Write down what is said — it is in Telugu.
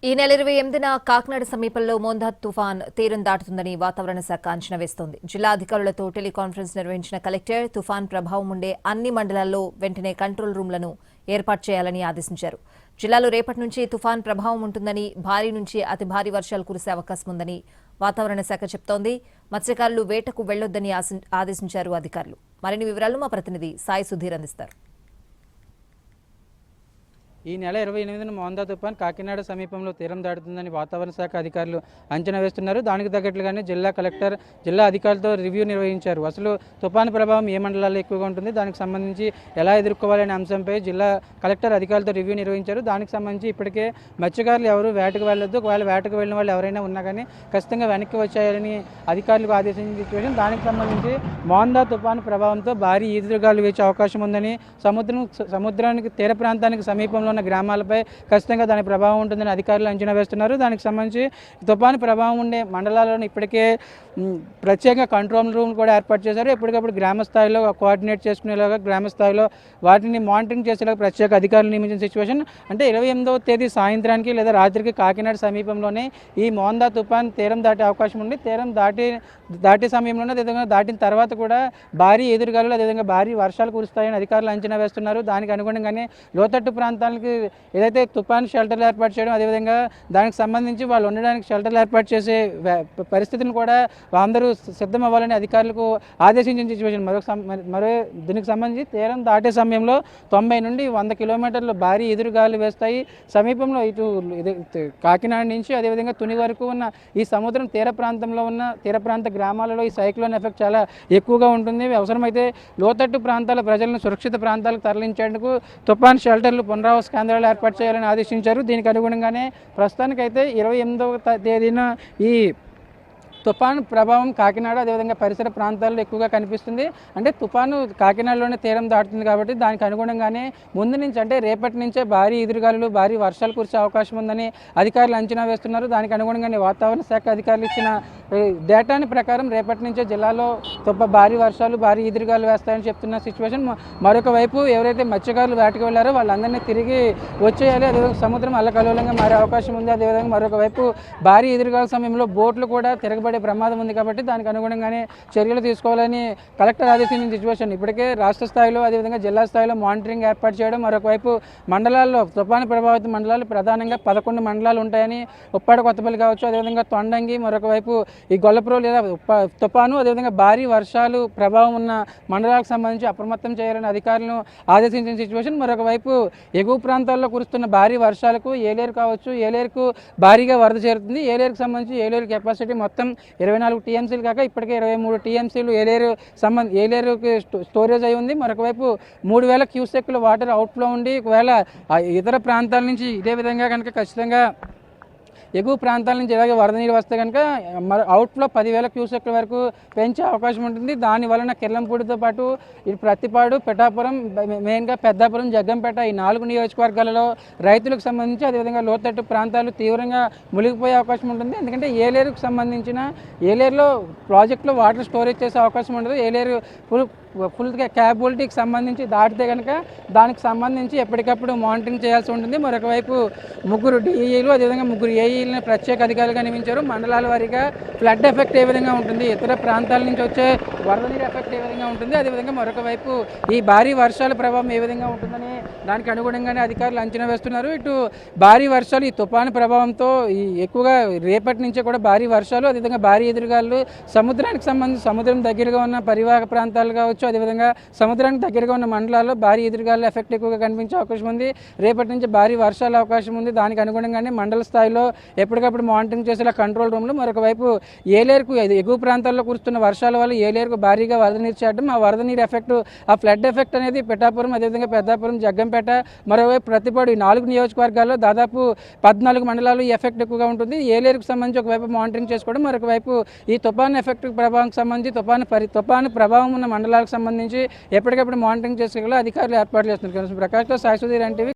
ఈ నెల 28న కాకినాడ సమీపంలో మోందా తుఫాన్ తీరం దాటుతుందని వాతావరణ శాఖ అంచనా వేస్తోంది. జిల్లా అధికారులతో టెలికాన్ఫరెన్స్ నిర్వహించిన కలెక్టర్ తుఫాన్ ప్రభావం ఉండే అన్ని మండలాల్లో వెంటనే కంట్రోల్ రూమ్లను ఏర్పాటు చేయాలని ఆదేశించారు. జిల్లాలో రేపటి నుంచి తుఫాన్ ప్రభావం ఉంటుందని, భారీ నుంచి అతి భారీ వర్షాలు కురిసే అవకాశం ఉందని వాతావరణ శాఖ చెబుతోంది. మత్స్యకారులు వేటకు వెళ్లొద్దని ఆదేశించారు అధికారులు. మరిన్ని వివరాలు మా ప్రతినిధి సాయి సుధీర్ అందిస్తారు. ఈ నెల 28న మోందా తుఫాన్ కాకినాడ సమీపంలో తీరం దాటుతుందని వాతావరణ శాఖ అధికారులు అంచనా వేస్తున్నారు. దానికి తగ్గట్లుగానే జిల్లా కలెక్టర్ జిల్లా అధికారులతో రివ్యూ నిర్వహించారు. అసలు తుఫాను ప్రభావం ఏ మండలాల్లో ఎక్కువగా ఉంటుంది, దానికి సంబంధించి ఎలా ఎదుర్కోవాలనే అంశంపై జిల్లా కలెక్టర్ అధికారులతో రివ్యూ నిర్వహించారు. దానికి సంబంధించి ఇప్పటికే మత్స్యకారులు ఎవరు వేటకు వెళ్ళొద్దు, ఒకవేళ వేటకు వెళ్ళిన వాళ్ళు ఎవరైనా ఉన్నా కానీ ఖచ్చితంగా వెనక్కి వచ్చేయాలని అధికారులకు ఆదేశించిన సిచ్యువేషన్. దానికి సంబంధించి మోందా తుఫాను ప్రభావంతో భారీ ఈదురుగాలు వీచే అవకాశం ఉందని, సముద్రానికి తీర ప్రాంతానికి సమీపంలో ఉన్న గ్రామాలపై ఖచ్చితంగా దాని ప్రభావం ఉంటుందని అధికారులు అంచనా వేస్తున్నారు. దానికి సంబంధించి తుఫాను ప్రభావం ఉండే మండలాలను ఇప్పటికే ప్రత్యేక కంట్రోల్ రూమ్ కూడా ఏర్పాటు చేశారు. ఎప్పటికప్పుడు గ్రామ స్థాయిలో కోఆర్డినేట్ చేసుకునేలాగా, గ్రామ స్థాయిలో వాటిని మానిటరింగ్ చేసేలాగా ప్రత్యేక అధికారులు నియమించిన సిచ్యువేషన్. అంటే 28వ తేదీ సాయంత్రానికి లేదా రాత్రికి కాకినాడ సమీపంలోనే ఈ మోందా తుఫాన్ తీరం దాటే అవకాశం ఉంది. తీరం దాటే సమయంలోనే, అదేవిధంగా దాటిన తర్వాత కూడా భారీ ఎదురుగాలులు, అదేవిధంగా భారీ వర్షాలు కురుస్తాయని అధికారులు అంచనా వేస్తున్నారు. దానికి అనుగుణంగానే లోతట్టు ప్రాంతాలకు ఏదైతే తుఫాన్ షెల్టర్లు ఏర్పాటు చేయడం, అదేవిధంగా దానికి సంబంధించి వాళ్ళు ఉండడానికి షెల్టర్లు ఏర్పాటు చేసే పరిస్థితిని కూడా అందరూ సిద్ధం అవ్వాలని అధికారులకు ఆదేశించిన సిచ్యువేషన్. మరో దీనికి సంబంధించి తీరం దాటే సమయంలో 90 నుండి 100 కిలోమీటర్లు భారీ ఎదురుగాలు వేస్తాయి. సమీపంలో ఇటు కాకినాడ నుంచి అదేవిధంగా తుని వరకు ఉన్న ఈ సముద్రం తీర ప్రాంతంలో ఉన్న తీర ప్రాంత గ్రామాలలో ఈ సైక్లోన్ ఎఫెక్ట్ చాలా ఎక్కువగా ఉంటుంది. అవసరమైతే లోతట్టు ప్రాంతాల ప్రజలను సురక్షిత ప్రాంతాలకు తరలించేందుకు తుఫాన్ షెల్టర్లు, పునరావాస కేంద్రాలు ఏర్పాటు చేయాలని ఆదేశించారు. దీనికి అనుగుణంగానే ప్రస్తుతానికైతే 28వ తేదీన ఈ తుఫాను ప్రభావం కాకినాడ అదేవిధంగా పరిసర ప్రాంతాల్లో ఎక్కువగా కనిపిస్తుంది. అంటే తుఫాను కాకినాడలోనే తీరం దాటుతుంది కాబట్టి దానికి అనుగుణంగానే ముందు నుంచి, అంటే రేపటి నుంచే భారీ ఎదురుగాలులు, భారీ వర్షాలు కురిసే అవకాశం ఉందని అధికారులు అంచనా వేస్తున్నారు. దానికి అనుగుణంగానే వాతావరణ శాఖ అధికారులు ఇచ్చిన డేటాని ప్రకారం రేపటి నుంచే జిల్లాలో భారీ వర్షాలు, భారీ ఎదురుగాలు వేస్తాయని చెప్తున్న సిచ్యువేషన్. మరొక వైపు ఎవరైతే మత్స్యకారులు వేటకు వెళ్లారో వాళ్ళందరినీ తిరిగి వచ్చేయాలి. అదేవిధంగా సముద్రం అల్లకల్లోలంగా మారే అవకాశం ఉంది. అదేవిధంగా మరొక వైపు భారీ ఎదురుగాల సమయంలో బోట్లు కూడా తిరగబడి ప్రమాదం ఉంది కాబట్టి దానికి అనుగుణంగానే చర్యలు తీసుకోవాలని కలెక్టర్ ఆదేశించిన సిచ్యువేషన్. ఇప్పటికే రాష్ట్ర స్థాయిలో అదేవిధంగా జిల్లా స్థాయిలో మానిటరింగ్ ఏర్పాటు చేయడం, మరొక వైపు మండలాల్లో తుఫాను ప్రభావిత మండలాలు ప్రధానంగా 11 మండలాలు ఉంటాయని, ఉప్పాడ, కొత్తపల్లి కావచ్చు, అదేవిధంగా తొండంగి, మరొక వైపు ఈ గొల్లపురం లేదా తుఫాను, అదేవిధంగా భారీ వర్షాలు ప్రభావం ఉన్న మండలాలకు సంబంధించి అప్రమత్తం చేయాలని అధికారులను ఆదేశించిన సిచ్యువేషన్. మరొక వైపు ఎగువ ప్రాంతాల్లో కురుస్తున్న భారీ వర్షాలకు ఏలేరు కావచ్చు, ఏలేరుకు భారీగా వరద చేరుతుంది. ఏలేరుకు సంబంధించి ఏలేరు కెపాసిటీ మొత్తం 24 టీఎంసీలు కాక ఇప్పటికే 23 టీఎంసీలు ఏలేరుకి స్టోరేజ్ అయి ఉంది. మరొక వైపు 3000 క్యూసెక్ల వాటర్ అవుట్ఫ్లో ఉండి, ఒకవేళ ఇతర ప్రాంతాల నుంచి ఇదే విధంగా కనుక ఖచ్చితంగా ఎగువ ప్రాంతాల నుంచి ఇలాగే వరద నీరు వస్తే కనుక అవుట్ఫ్లో 10,000 క్యూసెక్ల వరకు పెంచే అవకాశం ఉంటుంది. దాని వలన కిర్లంపూడితో పాటు ఇటు ప్రత్తిపాడు, పిఠాపురం, మెయిన్గా పెద్దాపురం, జగ్గంపేట ఈ 4 నియోజకవర్గాలలో రైతులకు సంబంధించి అదేవిధంగా లోతట్టు ప్రాంతాలు తీవ్రంగా మునిగిపోయే అవకాశం ఉంటుంది. ఎందుకంటే ఏలేరుకు సంబంధించిన ఏలేరులో ప్రాజెక్టులో వాటర్ స్టోరేజ్ చేసే అవకాశం ఉండదు. ఏలేరు ఫుల్ క్యాపబిలిటీకి సంబంధించి దాటితే కనుక దానికి సంబంధించి ఎప్పటికప్పుడు మానిటరింగ్ చేయాల్సి ఉంటుంది. మరొక వైపు 3 డిఈలు అదేవిధంగా 3 ఏఈలను ప్రత్యేక అధికారులుగా నియమించారు. మండలాల వారీగా ఫ్లడ్ ఎఫెక్ట్ ఏ విధంగా ఉంటుంది, ఇతర ప్రాంతాల నుంచి వచ్చే వరద నీరు ఎఫెక్ట్ ఏ విధంగా ఉంటుంది, అదేవిధంగా మరొక వైపు ఈ భారీ వర్షాల ప్రభావం ఏ విధంగా ఉంటుందని దానికి అనుగుణంగానే అధికారులు అంచనా వేస్తున్నారు. ఇటు భారీ వర్షాలు, ఈ తుఫాను ప్రభావంతో ఈ ఎక్కువగా రేపటి నుంచే కూడా భారీ వర్షాలు, అదేవిధంగా భారీ ఎదురుగాలు, సముద్రానికి సంబంధించి సముద్రం దగ్గరగా ఉన్న పరివాహక ప్రాంతాలు కావచ్చు, అదేవిధంగా సముద్రానికి దగ్గరగా ఉన్న మండలాల్లో భారీ ఎదురుగాలు ఎఫెక్ట్ ఎక్కువగా కనిపించే అవకాశం ఉంది. రేపటి నుంచి భారీ వర్షాల అవకాశం ఉంది. దానికి అనుగుణంగానే మండల స్థాయిలో ఎప్పటికప్పుడు మానిటరింగ్ చేసేలా కంట్రోల్ రూమ్లు, మరొక వైపు ఏలేరుకు ఎగువ ప్రాంతాల్లో కురుస్తున్న వర్షాల వల్ల ఏలేరుకు భారీగా వరద నీరు చేరడం, ఆ వరద నీరు ఎఫెక్ట్, ఆ ఫ్లడ్ ఎఫెక్ట్ అనేది పిఠాపురం, అదేవిధంగా పెద్దాపురం, జగ్గంపేట, మరోవైపు ప్రతిపాడు ఈ 4 నియోజకవర్గాల్లో దాదాపు 14 మండలాలు ఈ ఎఫెక్ట్ ఎక్కువగా ఉంటుంది. ఏలేరుకు సంబంధించి ఒకవైపు మానిటరింగ్ చేసుకోవడం, మరొక వైపు ఈ తుఫాను ఎఫెక్ట్ ప్రభావం సంబంధించి తుఫాను ప్రభావం ఉన్న మండలాలకు సంబంధించి ఎప్పటికప్పుడు మానిటరింగ్ చేసుకోగల అధికారులు ఏర్పాటు చేస్తున్నారు. ప్రకాష్తో సాయి సుధీర్, ఎన్టీవీ.